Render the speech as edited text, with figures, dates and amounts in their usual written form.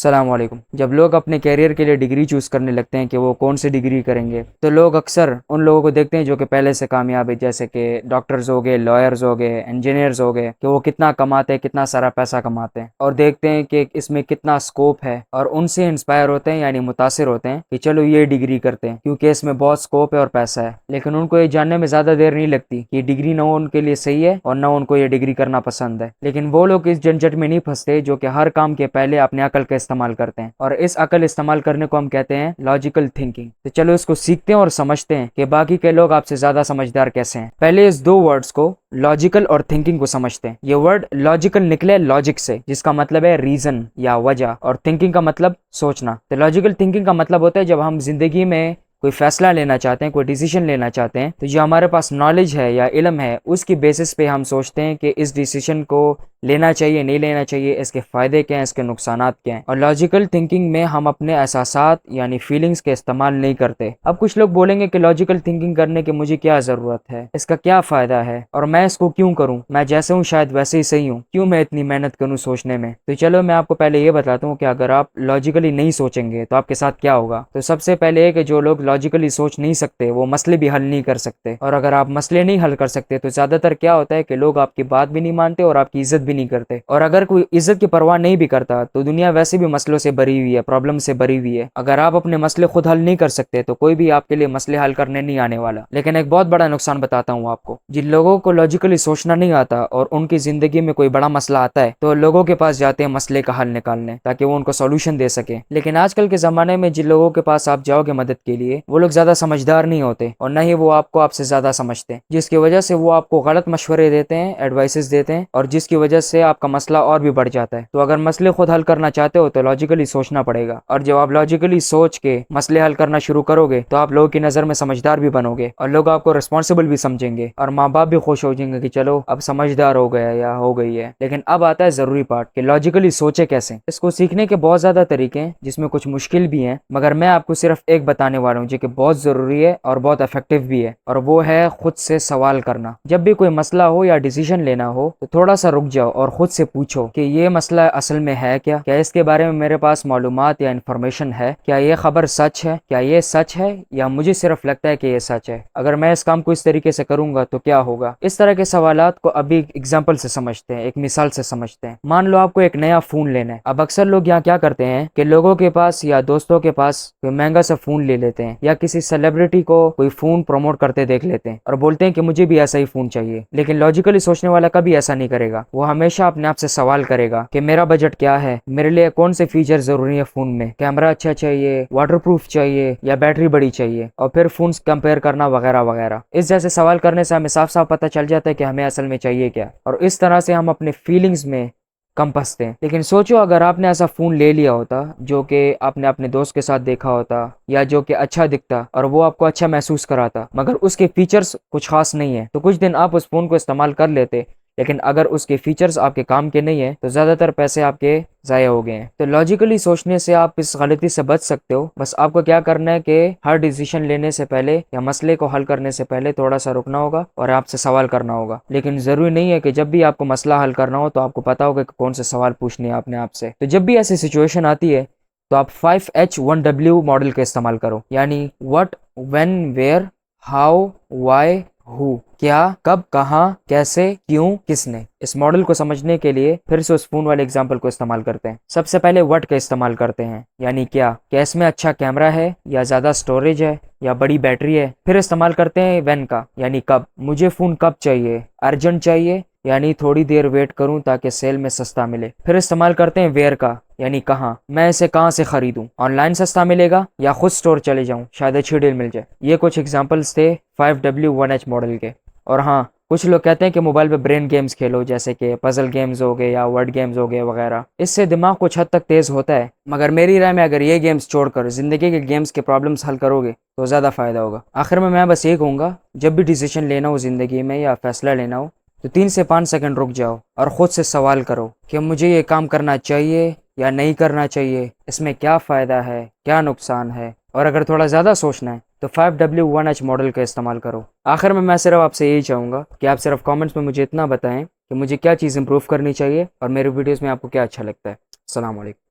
सलाम वालेकुम। जब लोग अपने कैरियर के लिए डिग्री चूज़ करने लगते हैं कि वो कौन सी डिग्री करेंगे, तो लोग अक्सर उन लोगों को देखते हैं जो कि पहले से कामयाब है, जैसे कि डॉक्टर्स हो गए, लॉयर्स हो गए, इंजीनियर्स हो गए, कि वो कितना कमाते हैं, कितना सारा पैसा कमाते हैं, और देखते हैं कि इसमें कितना स्कोप है, और उनसे इंस्पायर होते हैं, यानी मुतासिर होते हैं कि चलो ये डिग्री करते हैं क्योंकि इसमें बहुत स्कोप है और पैसा है। लेकिन उनको ये जानने में ज़्यादा देर नहीं लगती कि डिग्री ना उनके लिए सही है और ना उनको ये डिग्री करना पसंद है। लेकिन वो लोग इस झंझट में नहीं फंसते जो कि हर काम के पहले अपने अकल का इस्तेमाल करते हैं, और इस अकल इस्तेमाल करने को हम कहते हैं लॉजिकल थिंकिंग। तो चलो इसको सीखते हैं और समझते हैं कि बाकी के लोग आपसे ज्यादा समझदार कैसे हैं। पहले इस दो वर्ड्स को, लॉजिकल और थिंकिंग को समझते हैं। ये वर्ड लॉजिकल निकले लॉजिक से, जिसका मतलब है रीजन या वजह, और थिंकिंग का मतलब सोचना। तो लॉजिकल थिंकिंग का मतलब होता है जब हम जिंदगी में कोई फैसला लेना चाहते हैं, कोई डिसीजन लेना चाहते हैं, तो जो हमारे पास नॉलेज है या इल्म है उसकी बेसिस पे हम सोचते हैं कि इस डिसीजन को लेना चाहिए, नहीं लेना चाहिए, इसके फ़ायदे क्या हैं, इसके नुकसानात क्या हैं। और लॉजिकल थिंकिंग में हम अपने एहसासात यानी फीलिंग्स के इस्तेमाल नहीं करते। अब कुछ लोग बोलेंगे कि लॉजिकल थिंकिंग करने की मुझे क्या ज़रूरत है, इसका क्या फ़ायदा है, और मैं इसको क्यों करूँ, मैं जैसे हूँ शायद वैसे ही सही हूँ, क्यों मैं इतनी मेहनत करूँ सोचने में। तो चलो मैं आपको पहले ये बताता हूँ कि अगर आप लॉजिकली नहीं सोचेंगे तो आपके साथ क्या होगा। तो सबसे पहले है कि जो लोग लॉजिकली सोच नहीं सकते वो मसले भी हल नहीं कर सकते, और अगर आप मसले नहीं हल कर सकते तो ज़्यादातर क्या होता है कि लोग आपकी बात भी नहीं मानते और आपकी इज्जत भी नहीं करते। और अगर कोई इज्जत की परवाह नहीं भी करता तो दुनिया वैसे भी मसलों से भरी हुई है, प्रॉब्लम से भरी हुई है। अगर आप अपने मसले खुद हल नहीं कर सकते तो कोई भी आपके लिए मसले हल करने नहीं आने वाला। लेकिन एक बहुत बड़ा नुकसान बताता हूँ आपको, जिन लोगों को लॉजिकली सोचना नहीं आता और उनकी जिंदगी में कोई बड़ा मसला आता है तो लोगों के पास जाते हैं मसले का हल निकालने, ताकि वो उनको सोल्यूशन दे सके। लेकिन आजकल के जमाने में जिन लोगों के पास आप जाओगे मदद के लिए, वो लोग ज्यादा समझदार नहीं होते और न ही वो आपको आपसे ज्यादा समझते, जिसकी वजह से वो आपको गलत मशवरे देते हैं, एडवाइसेस देते हैं, और जिसकी वजह से आपका मसला और भी बढ़ जाता है। तो अगर मसले खुद हल करना चाहते हो तो लॉजिकली सोचना पड़ेगा, और जब आप लॉजिकली सोच के मसले हल करना शुरू करोगे तो आप लोगों की नजर में समझदार भी बनोगे और लोग आपको रिस्पॉन्सिबल भी समझेंगे, और माँ बाप भी खुश हो जाएंगे कि चलो अब समझदार हो गया या हो गई है। लेकिन अब आता है जरूरी पार्ट कि लॉजिकली सोचे कैसे। इसको सीखने के बहुत ज्यादा तरीके हैं जिसमें कुछ मुश्किल भी हैं, मगर मैं आपको सिर्फ एक बताने वाला हूँ जो कि बहुत जरूरी है और बहुत इफेक्टिव भी है, और वो है खुद से सवाल करना। जब भी कोई मसला हो या डिसीजन लेना हो तो थोड़ा सा रुक जाओ और खुद से पूछो कि ये मसला असल में है क्या इसके बारे में मेरे पास मालूमात या इन्फॉर्मेशन है, क्या ये खबर सच है, क्या ये सच है या मुझे सिर्फ लगता है कि ये सच है, अगर मैं इस काम को इस तरीके से करूंगा तो क्या होगा। इस तरह के सवालात को अभी एग्जाम्पल से समझते हैं, एक मिसाल से समझते हैं। मान लो आपको एक नया फोन लेना है। अब अक्सर लोग यहाँ क्या करते हैं कि लोगों के पास या दोस्तों के पास कोई महंगा सा फोन ले लेते हैं, या किसी सेलिब्रिटी को कोई फोन प्रमोट करते देख लेते हैं और बोलते हैं कि मुझे भी ऐसा ही फोन चाहिए। लेकिन लॉजिकली सोचने वाला कभी ऐसा नहीं करेगा। वो हमेशा अपने आप से सवाल करेगा कि मेरा बजट क्या है, मेरे लिए कौन से फीचर जरूरी है फोन में, कैमरा अच्छा चाहिए, वाटरप्रूफ चाहिए या बैटरी बड़ी चाहिए, और फिर फोन कंपेयर करना वगैरह वगैरह। इस जैसे सवाल करने से हमें साफ साफ पता चल जाता है कि हमें असल में चाहिए क्या, और इस तरह से हम अपने फीलिंग्स में कम फंसते हैं। लेकिन सोचो अगर आपने ऐसा फोन ले लिया होता जो कि आपने अपने दोस्त के साथ देखा होता, या जो कि अच्छा दिखता और वो आपको अच्छा महसूस कराता, मगर उसके फीचर्स कुछ खास नहीं है, तो कुछ दिन आप उस फोन को इस्तेमाल कर लेते। लेकिन अगर उसके फीचर्स आपके काम के नहीं है तो ज्यादातर पैसे आपके जाया हो गए हैं। तो लॉजिकली सोचने से आप इस गलती से बच सकते हो। बस आपको क्या करना है कि हर डिसीजन लेने से पहले या मसले को हल करने से पहले थोड़ा सा रुकना होगा और आपसे सवाल करना होगा। लेकिन जरूरी नहीं है कि जब भी आपको मसला हल करना हो तो आपको पता होगा कि कौन से सवाल पूछने हैं अपने आप से। तो जब भी ऐसी सिचुएशन आती है तो आप 5H1W मॉडल का इस्तेमाल करो, यानी what, when, where, how, why, who, क्या, कब, कहाँ, कैसे, क्यों, किसने। इस मॉडल को समझने के लिए फिर से उस फोन वाले एग्जांपल को इस्तेमाल करते हैं। सबसे पहले व्हाट का इस्तेमाल करते हैं, यानी क्या इसमें अच्छा कैमरा है या ज्यादा स्टोरेज है या बड़ी बैटरी है। फिर इस्तेमाल करते हैं व्हेन का, यानी कब, मुझे फोन कब चाहिए, अर्जेंट चाहिए यानी थोड़ी देर वेट करूं ताकि सेल में सस्ता मिले। फिर इस्तेमाल करते हैं वेयर का, यानी कहाँ, मैं इसे कहाँ से खरीदूं, ऑनलाइन सस्ता मिलेगा या खुद स्टोर चले जाऊं, शायद अच्छी डील मिल जाए। ये कुछ एग्जांपल्स थे 5W1H मॉडल के। और हाँ, कुछ लोग कहते हैं कि मोबाइल पे ब्रेन गेम्स खेलो, जैसे कि पजल गेम्स हो गए या वर्ड गेम्स हो गए वगैरह, इससे दिमाग कुछ हद तक तेज होता है। मगर मेरी राय में अगर ये गेम्स छोड़कर जिंदगी के गेम्स के प्रॉब्लम्स हल करोगे तो ज़्यादा फायदा होगा। आखिर में मैं बस ये कहूँगा, जब भी डिसीजन लेना हो जिंदगी में या फैसला लेना हो तो 3 से 5 सेकंड रुक जाओ और खुद से सवाल करो कि मुझे ये काम करना चाहिए या नहीं करना चाहिए, इसमें क्या फ़ायदा है, क्या नुकसान है। और अगर थोड़ा ज़्यादा सोचना है तो 5W1H मॉडल का इस्तेमाल करो। आखिर में मैं सिर्फ आपसे यही चाहूँगा कि आप सिर्फ कमेंट्स में मुझे इतना बताएं कि मुझे क्या चीज़ इंप्रूव करनी चाहिए और मेरे वीडियोस में आपको क्या अच्छा लगता है। अस्सलाम वालेकुम।